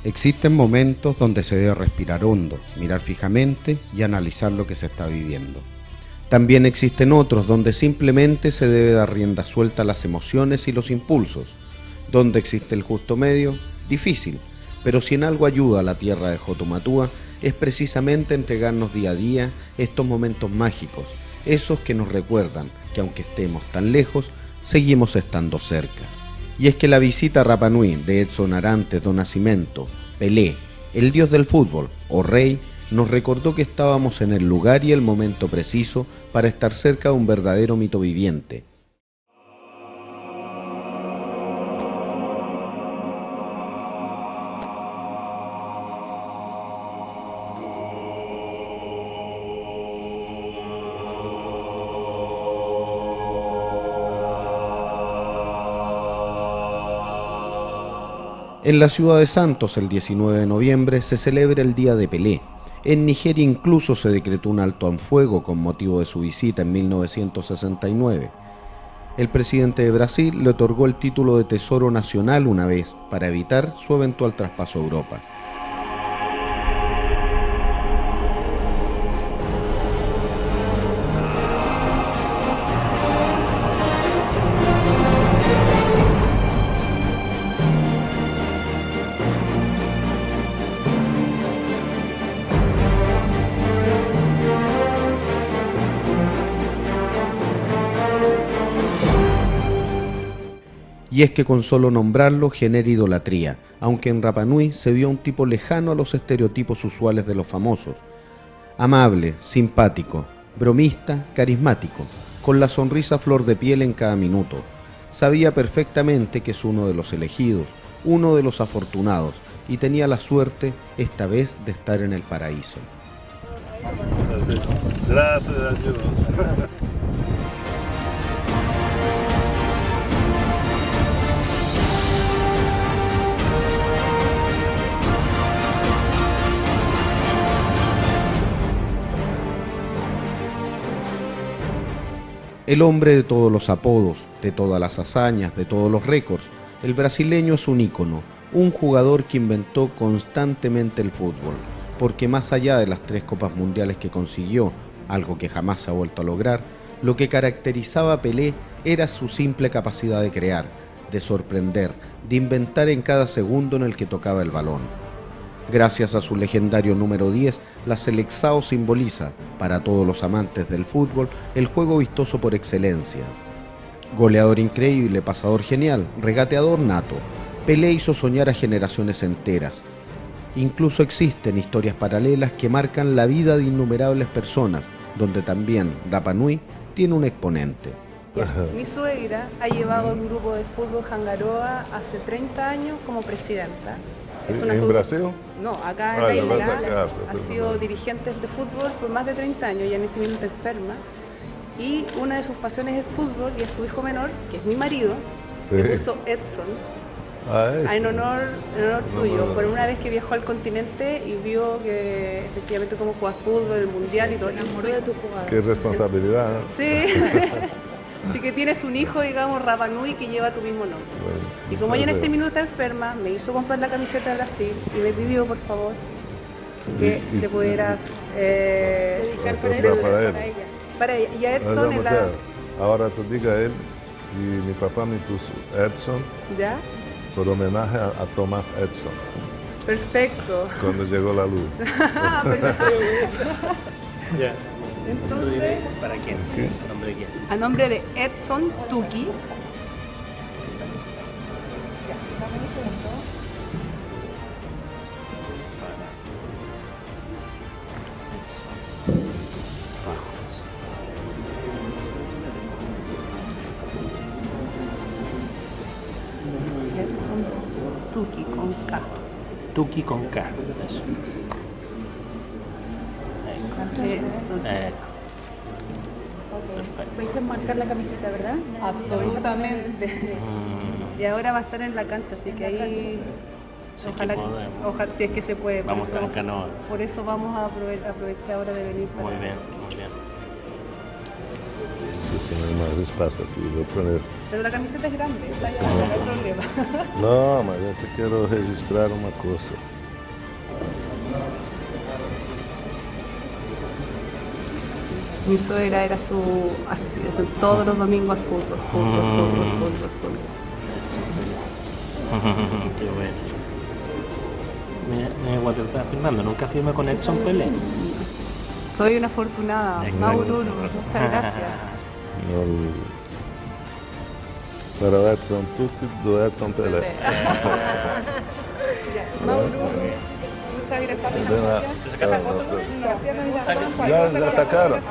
Existen momentos donde se debe respirar hondo, mirar fijamente y analizar lo que se está viviendo. También existen otros donde simplemente se debe dar rienda suelta a las emociones y los impulsos. Donde existe el justo medio, difícil, pero si en algo ayuda a la tierra de Jotumatúa es precisamente entregarnos día a día estos momentos mágicos, esos que nos recuerdan que aunque estemos tan lejos, seguimos estando cerca. Y es que la visita a Rapa Nui de Edson Arantes do Nascimento, Pelé, el dios del fútbol o rey, nos recordó que estábamos en el lugar y el momento preciso para estar cerca de un verdadero mito viviente. En la ciudad de Santos, el 19 de noviembre, se celebra el Día de Pelé. En Nigeria incluso se decretó un alto al fuego con motivo de su visita en 1969. El presidente de Brasil le otorgó el título de Tesoro Nacional una vez, para evitar su eventual traspaso a Europa. Y es que con solo nombrarlo genera idolatría, aunque en Rapa Nui se vio a un tipo lejano a los estereotipos usuales de los famosos. Amable, simpático, bromista, carismático, con la sonrisa a flor de piel en cada minuto. Sabía perfectamente que es uno de los elegidos, uno de los afortunados, y tenía la suerte, esta vez, de estar en el paraíso. Gracias a Dios. El hombre de todos los apodos, de todas las hazañas, de todos los récords, el brasileño es un ícono, un jugador que inventó constantemente el fútbol, porque más allá de las 3 copas mundiales que consiguió, algo que jamás se ha vuelto a lograr, lo que caracterizaba a Pelé era su simple capacidad de crear, de sorprender, de inventar en cada segundo en el que tocaba el balón. Gracias a su legendario número 10, la Seleção simboliza, para todos los amantes del fútbol, el juego vistoso por excelencia. Goleador increíble, pasador genial, regateador nato, Pelé hizo soñar a generaciones enteras. Incluso existen historias paralelas que marcan la vida de innumerables personas, donde también Rapa Nui tiene un exponente. Mi suegra ha llevado al grupo de fútbol Jangaroa hace 30 años como presidenta. Sí, ¿en Brasil? No, acá en la isla. Ha sido dirigente de fútbol por más de 30 años, ya en este momento enferma. Y una de sus pasiones es el fútbol, y a su hijo menor, que es mi marido, le puso Edson, en honor tuyo. Por una vez que viajó al continente y vio que efectivamente cómo juega fútbol, el mundial y todo. Se enamoró de tu jugador. Qué responsabilidad. Sí. Así que tienes un hijo, digamos, Rapa Nui, que lleva tu mismo nombre. Bueno, y como ella en este minuto está enferma, me hizo comprar la camiseta de Brasil y me pidió, por favor, que te pudieras dedicar para ella. Para ella. Y a Edson en la... Ahora tú diga a él, y mi papá me puso Edson, ¿ya? Por homenaje a Thomas Edison. Perfecto. Cuando llegó la luz. Ya. Entonces, ¿para quién? ¿Qué? ¿A nombre de quién? A nombre de Edson Tuki. Edson Tuki con K. Tuki con K. Eso. Ecco. Perfecto. Vais a marcar la camiseta, ¿verdad? Absolutamente. Y ahora va a estar en la cancha, así que ahí Sí, ojalá, ojalá, si es que se puede. Vamos a canoa. Por eso vamos a aprovechar ahora de venir. Muy bien, muy bien. Voy a tener más espacio aquí, voy a poner. Pero la camiseta es grande, está ya, no hay problema. No, mas yo te quiero registrar una cosa. Mi suegra era todos los domingos al fútbol. Qué bueno. Mira, Walter está firmando, nunca firma con Edson Pelé. Soy una afortunada, Mauro, muchas gracias. Para Edson Tuki do Edson Pelé. Mauro, muchas gracias. Ya sacaron.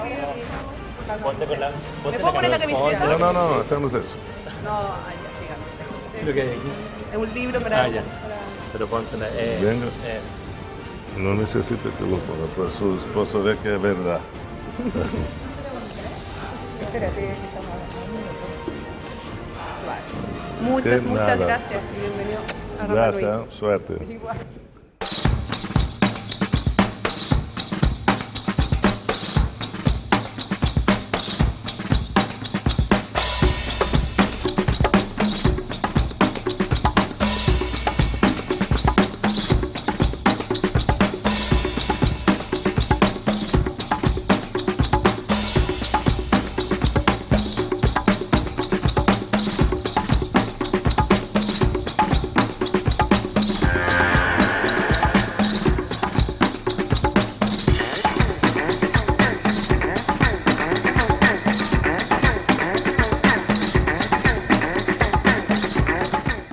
Ponte con la. ¿Me puedo poner la camiseta? No, hacemos eso. No, ya, dígame. Lo que hay aquí. Es un libro para... Ya. Pero ponte la. Venga. No necesita que lo ponga, pero su esposo ve que es verdad. Espérate, que estamos hablando. Muchas gracias y bienvenido a Rapa Nui. Gracias, suerte. Igual.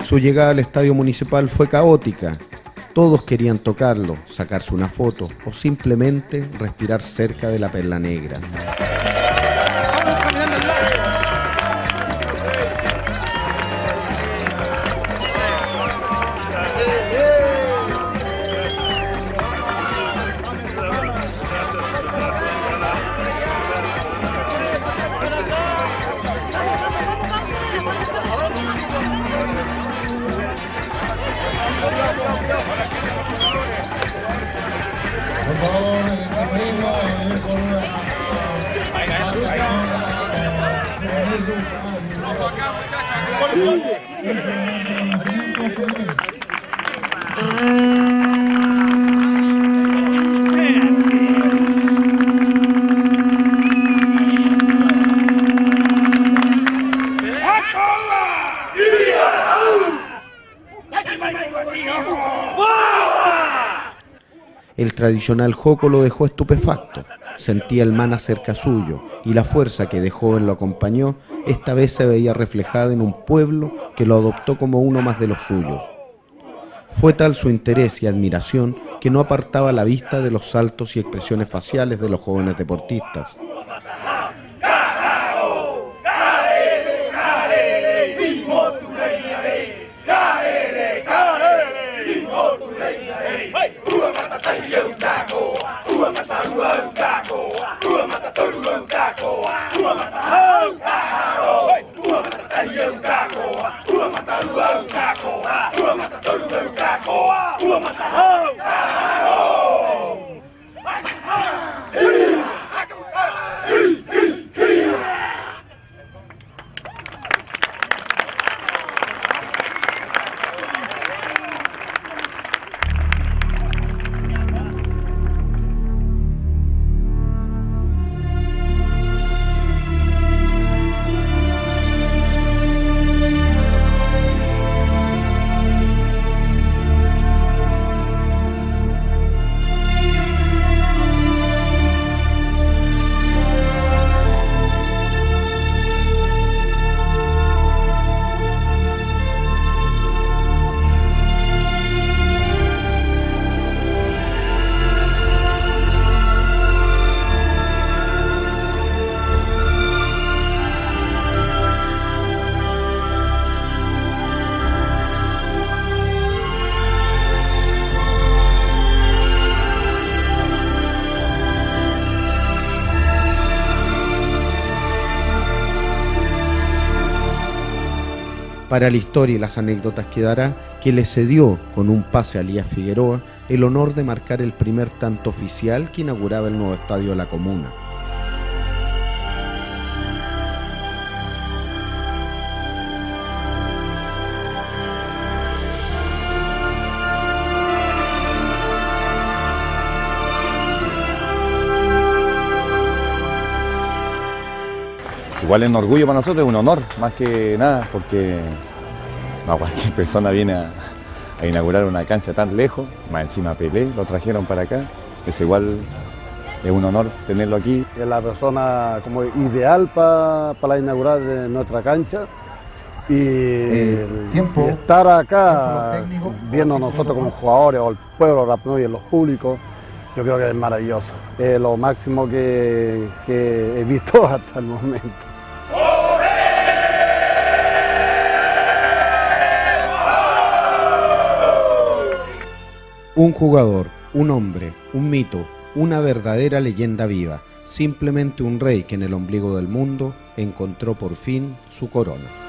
Su llegada al estadio municipal fue caótica. Todos querían tocarlo, sacarse una foto o simplemente respirar cerca de la perla negra. El tradicional joco lo dejó estupefacto. Sentía el mana cerca suyo y la fuerza que de joven lo acompañó esta vez se veía reflejada en un pueblo que lo adoptó como uno más de los suyos. Fue tal su interés y admiración que no apartaba la vista de los saltos y expresiones faciales de los jóvenes deportistas. Para la historia y las anécdotas quedará que le cedió con un pase a Elías Figueroa el honor de marcar el primer tanto oficial que inauguraba el nuevo estadio de la comuna. Igual es un orgullo para nosotros, es un honor, más que nada, porque no, cualquier persona viene a inaugurar una cancha tan lejos, más encima Pelé, lo trajeron para acá, es igual, es un honor tenerlo aquí. Es la persona como ideal para inaugurar nuestra cancha y estar acá viendo nosotros como jugadores o el pueblo Rapa Nui y los públicos, yo creo que es maravilloso, es lo máximo que he visto hasta el momento. Un jugador, un hombre, un mito, una verdadera leyenda viva, simplemente un rey que en el ombligo del mundo encontró por fin su corona.